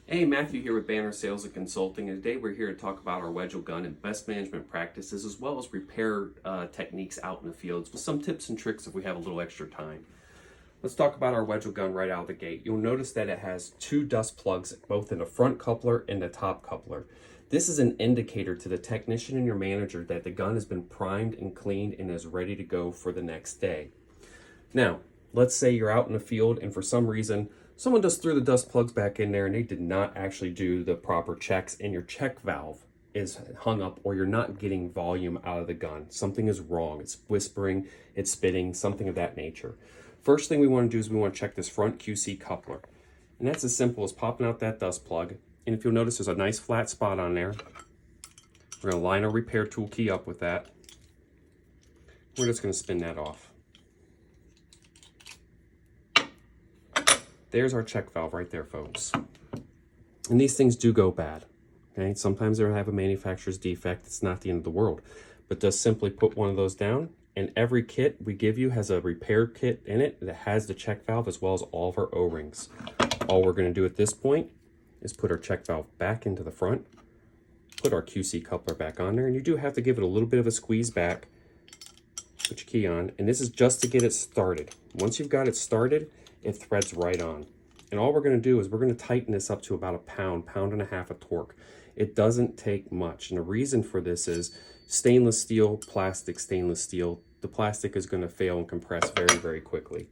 Hey, Matthew here with Banner Sales and Consulting, and today we're here to talk about our wedgle gun and best management practices as well as repair techniques out in the fields with some tips and tricks if we have a little extra time. Let's talk about our wedgle gun right out of the gate. You'll notice that it has two dust plugs, both in the front coupler and the top coupler. This is an indicator to the technician and your manager that the gun has been primed and cleaned and is ready to go for the next day. Now, let's say you're out in the field and for some reason someone just threw the dust plugs back in there and they did not actually do the proper checks and your check valve is hung up or you're not getting volume out of the gun. Something is wrong. It's whispering, it's spitting, something of that nature. First thing we want to do is we want to check this front QC coupler. And that's as simple as popping out that dust plug. And if you'll notice, there's a nice flat spot on there. We're going to line our repair tool key up with that. We're just going to spin that off. There's our check valve right there, folks. And these things do go bad. Okay, sometimes they'll have a manufacturer's defect. It's not the end of the world, but just simply put one of those down. And every kit we give you has a repair kit in it that has the check valve as well as all of our O-rings. All we're going to do at this point is put our check valve back into the front, put our QC coupler back on there, and you do have to give it a little bit of a squeeze back. Put your key on, and this is just to get it started. Once you've got it started, it threads right on. And all we're going to do is we're going to tighten this up to about a pound and a half of torque. It doesn't take much. And the reason for this is stainless steel, plastic, stainless steel. The plastic is going to fail and compress very, very quickly.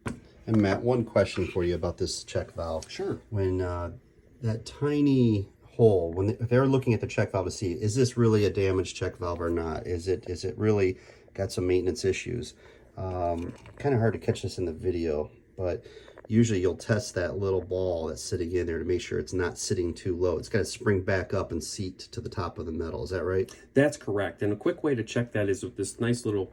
And Matt, one question for you about this check valve. Sure. When that tiny hole, if they're looking at the check valve to see, is this really a damaged check valve or not? Is it really got some maintenance issues? Kind of hard to catch this in the video, but usually you'll test that little ball that's sitting in there to make sure it's not sitting too low. It's got to spring back up and seat to the top of the metal. Is that right? That's correct. And a quick way to check that is with this nice little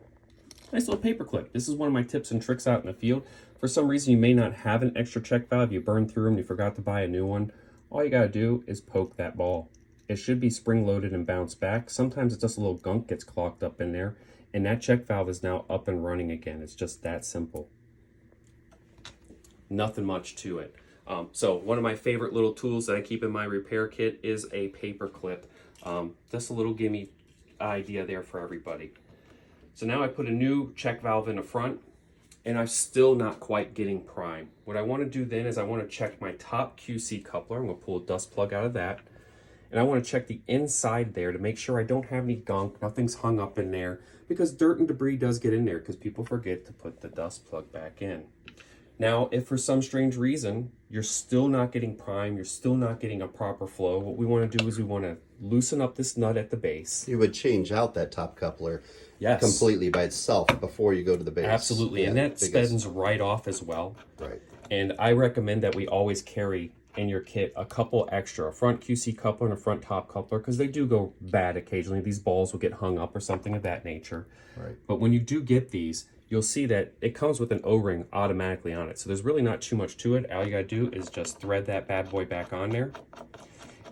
paper clip. This is one of my tips and tricks out in the field. For some reason, you may not have an extra check valve. You burned through them, you forgot to buy a new one. All you got to do is poke that ball. It should be spring loaded and bounce back. Sometimes it's just a little gunk gets clogged up in there, and that check valve is now up and running again. It's just that simple. Nothing much to it. So one of my favorite little tools that I keep in my repair kit is a paper clip. Just a little gimme idea there for everybody. So now I put a new check valve in the front and I'm still not quite getting prime. What I want to do then is I want to check my top QC coupler. I'm going to pull a dust plug out of that. And I want to check the inside there to make sure I don't have any gunk, nothing's hung up in there, because dirt and debris does get in there because people forget to put the dust plug back in. Now, if for some strange reason you're still not getting prime, you're still not getting a proper flow, what we want to do is we want to loosen up this nut at the base. You would change out that top coupler completely by itself before you go to the base. Absolutely, and that spins right off as well. Right. And I recommend that we always carry in your kit a couple extra, a front QC coupler and a front top coupler, because they do go bad occasionally. These balls will get hung up or something of that nature. Right. But when you do get these, you'll see that it comes with an O-ring automatically on it. So there's really not too much to it. All you gotta do is just thread that bad boy back on there.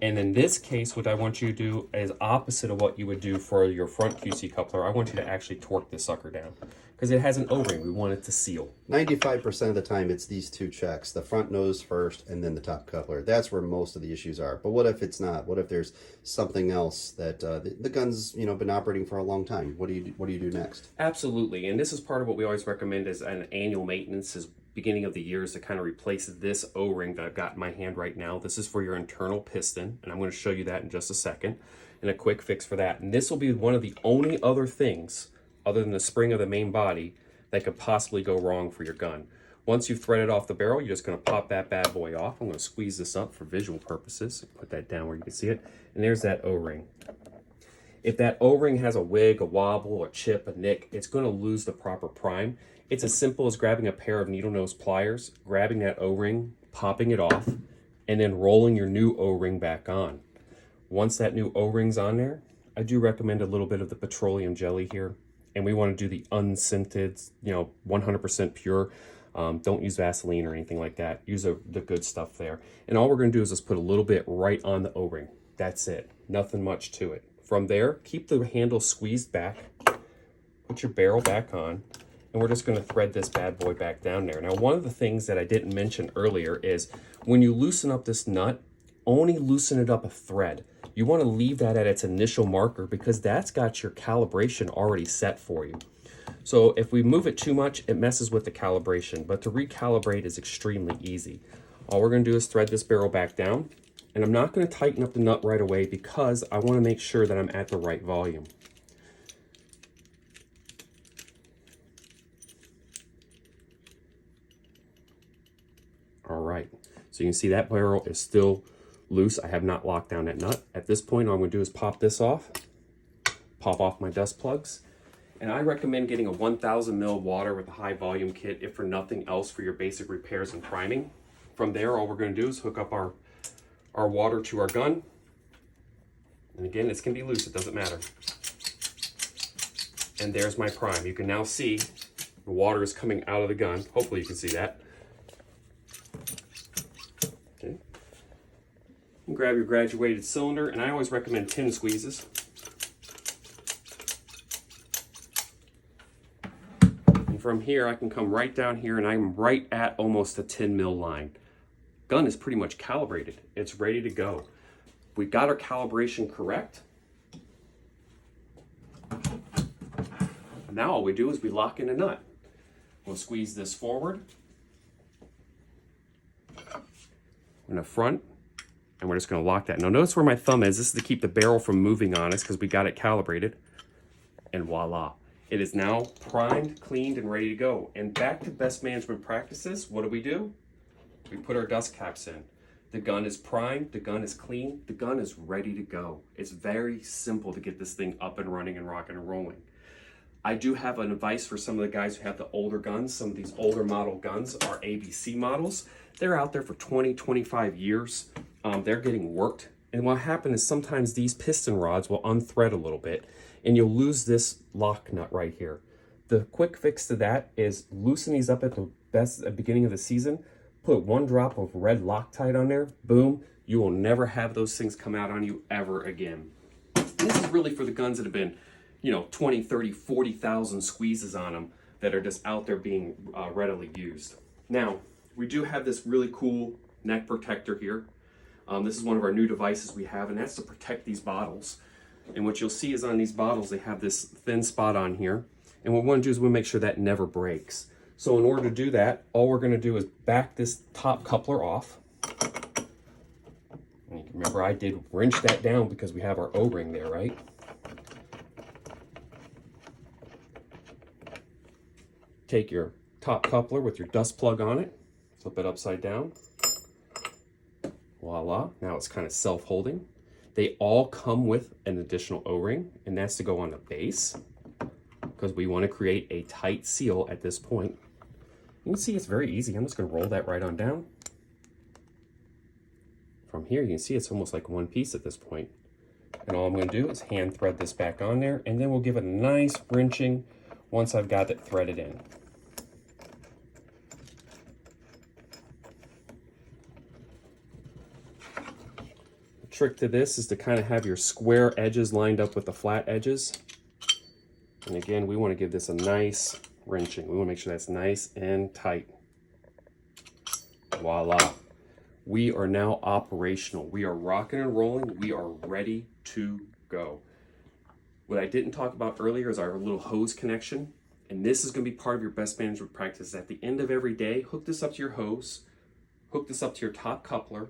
And in this case, what I want you to do is opposite of what you would do for your front QC coupler. I want you to actually torque this sucker down because it has an O-ring. We want it to seal. 95% of the time, it's these two checks, the front nose first and then the top coupler. That's where most of the issues are. But what if it's not? What if there's something else that the gun's been operating for a long time? What do you do next? Absolutely. And this is part of what we always recommend as an annual maintenance is beginning of the year is to kind of replace this O-ring that I've got in my hand right now. This is for your internal piston, and I'm going to show you that in just a second, and a quick fix for that. And this will be one of the only other things, other than the spring of the main body, that could possibly go wrong for your gun. Once you've threaded off the barrel, you're just going to pop that bad boy off. I'm going to squeeze this up for visual purposes. Put that down where you can see it, and there's that O-ring. If that O-ring has a wig, a wobble, a chip, a nick, it's going to lose the proper prime. It's as simple as grabbing a pair of needle nose pliers, grabbing that O-ring, popping it off, and then rolling your new O-ring back on. Once that new O-ring's on there, I do recommend a little bit of the petroleum jelly here. And we want to do the unscented, 100% pure. Don't use Vaseline or anything like that. Use the good stuff there. And all we're going to do is just put a little bit right on the O-ring. That's it. Nothing much to it. From there, keep the handle squeezed back. Put your barrel back on. And we're just going to thread this bad boy back down there. Now, one of the things that I didn't mention earlier is when you loosen up this nut, only loosen it up a thread. You want to leave that at its initial marker because that's got your calibration already set for you. So if we move it too much, it messes with the calibration, but to recalibrate is extremely easy. All we're going to do is thread this barrel back down, and I'm not going to tighten up the nut right away because I want to make sure that I'm at the right volume. All right, so you can see that barrel is still loose. I have not locked down that nut. At this point, all I'm going to do is pop this off, pop off my dust plugs, and I recommend getting a 1000 ml water with a high volume kit, if for nothing else, for your basic repairs and priming. From there, all we're going to do is hook up our water to our gun. And again, it's going to be loose, it doesn't matter. And there's my prime. You can now see the water is coming out of the gun. Hopefully you can see that. Okay. And grab your graduated cylinder, and I always recommend 10 squeezes. And from here, I can come right down here, and I'm right at almost a 10 mil line. Gun is pretty much calibrated. It's ready to go. We got our calibration correct. Now all we do is we lock in a nut. We'll squeeze this forward in the front, and we're just going to lock that. Now notice where my thumb is. This is to keep the barrel from moving on us because we got it calibrated. And voila. It is now primed, cleaned, and ready to go. And back to best management practices, what do? We put our dust caps in. The gun is primed, the gun is clean, the gun is ready to go. It's very simple to get this thing up and running and rocking and rolling. I do have an advice for some of the guys who have the older guns. Some of these older model guns are ABC models. They're out there for 20, 25 years. They're getting worked. And what happens is sometimes these piston rods will unthread a little bit and you'll lose this lock nut right here. The quick fix to that is loosen these up at the beginning of the season. Put 1 drop of red Loctite on there, boom, you will never have those things come out on you ever again. This is really for the guns that have been, 20, 30, 40,000 squeezes on them that are just out there being readily used. Now, we do have this really cool neck protector here. This is one of our new devices we have, and that's to protect these bottles. And what you'll see is on these bottles, they have this thin spot on here. And what we want to do is we make sure that never breaks. So in order to do that, all we're going to do is back this top coupler off. And you can remember I did wrench that down because we have our O-ring there, right? Take your top coupler with your dust plug on it, flip it upside down. Voila, now it's kind of self-holding. They all come with an additional O-ring, and that's to go on the base because we want to create a tight seal at this point. You can see it's very easy. I'm just going to roll that right on down. From here, you can see it's almost like one piece at this point. And all I'm going to do is hand thread this back on there, and then we'll give it a nice wrenching once I've got it threaded in. The trick to this is to kind of have your square edges lined up with the flat edges. And again, we want to give this a nice wrenching. We want to make sure that's nice and tight. Voila. We are now operational. We are rocking and rolling. We are ready to go. What I didn't talk about earlier is our little hose connection. And this is going to be part of your best management practice. At the end of every day, hook this up to your hose, hook this up to your top coupler,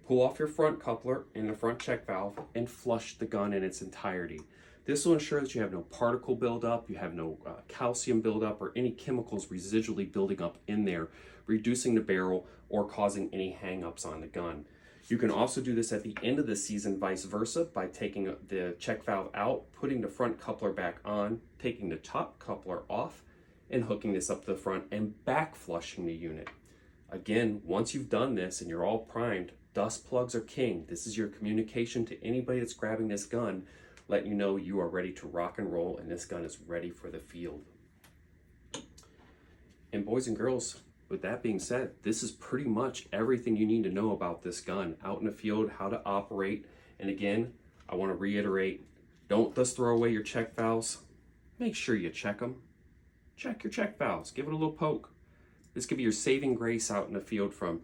pull off your front coupler and the front check valve, and flush the gun in its entirety. This will ensure that you have no particle buildup, you have no calcium buildup, or any chemicals residually building up in there, reducing the barrel or causing any hang-ups on the gun. You can also do this at the end of the season, vice versa, by taking the check valve out, putting the front coupler back on, taking the top coupler off, and hooking this up to the front and back flushing the unit. Again, once you've done this and you're all primed, dust plugs are king. This is your communication to anybody that's grabbing this gun, letting you know you are ready to rock and roll and this gun is ready for the field. And boys and girls, with that being said, this is pretty much everything you need to know about this gun out in the field, how to operate. And again, I want to reiterate, don't just throw away your check valves. Make sure you check them. Check your check valves, give it a little poke. This could be your saving grace out in the field from,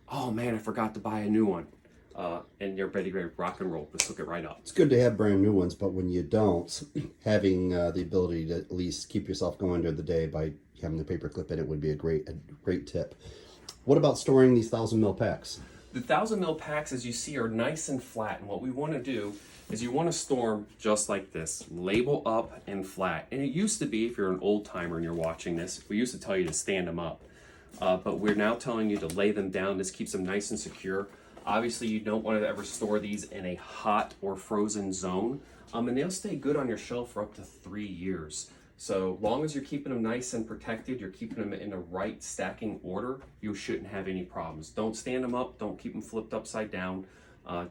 oh man, I forgot to buy a new one. and you're ready to rock and roll. Just hook it right up. It's good to have brand new ones, but when you don't, having the ability to at least keep yourself going during the day by having the paper clip in it would be a great tip. What about storing these 1,000 mil packs? The 1,000 mil packs, as you see, are nice and flat, and what we want to do is you want to store them just like this, label up and flat. And it used to be, if you're an old timer and you're watching this, we used to tell you to stand them up, but we're now telling you to lay them down. This keeps them nice and secure. Obviously, you don't want to ever store these in a hot or frozen zone, and they'll stay good on your shelf for up to 3 years. So long as you're keeping them nice and protected, you're keeping them in the right stacking order, you shouldn't have any problems. Don't stand them up, don't keep them flipped upside down,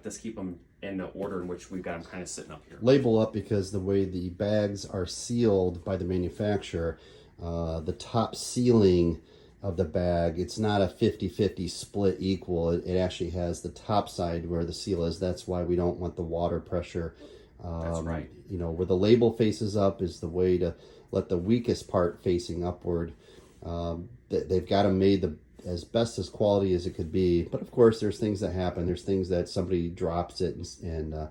just keep them in the order in which we've got them kind of sitting up here. Label up, because the way the bags are sealed by the manufacturer, the top sealing of the bag, it's not a 50-50 split equal. It actually has the top side where the seal is. That's why we don't want the water pressure. That's right. You know, where the label faces up is the way to let the weakest part facing upward. They've got them made as best as quality as it could be, but of course there's things that happen. There's things that somebody drops it and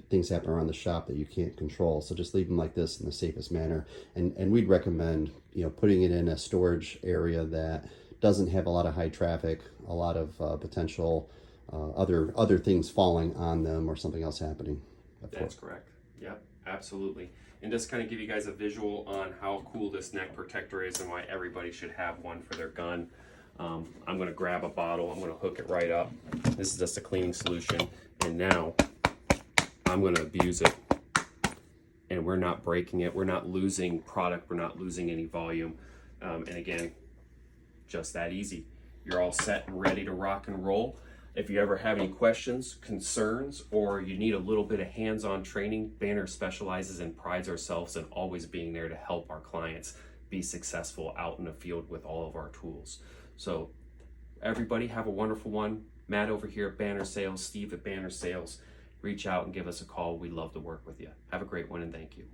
things happen around the shop that you can't control. So just leave them like this in the safest manner. And we'd recommend, you know, putting it in a storage area that doesn't have a lot of high traffic, a lot of potential other things falling on them or something else happening. That's correct. Yep, absolutely. And just kind of give you guys a visual on how cool this neck protector is and why everybody should have one for their gun. I'm going to grab a bottle. I'm going to hook it right up. This is just a cleaning solution. And now I'm going to abuse it. And we're not breaking it. We're not losing product. We're not losing any volume. And again, just that easy. You're all set and ready to rock and roll. If you ever have any questions, concerns, or you need a little bit of hands-on training, Banner specializes and prides ourselves in always being there to help our clients be successful out in the field with all of our tools. So everybody have a wonderful one. Matt over here at Banner Sales, Steve at Banner Sales. Reach out and give us a call. We'd love to work with you. Have a great one and thank you.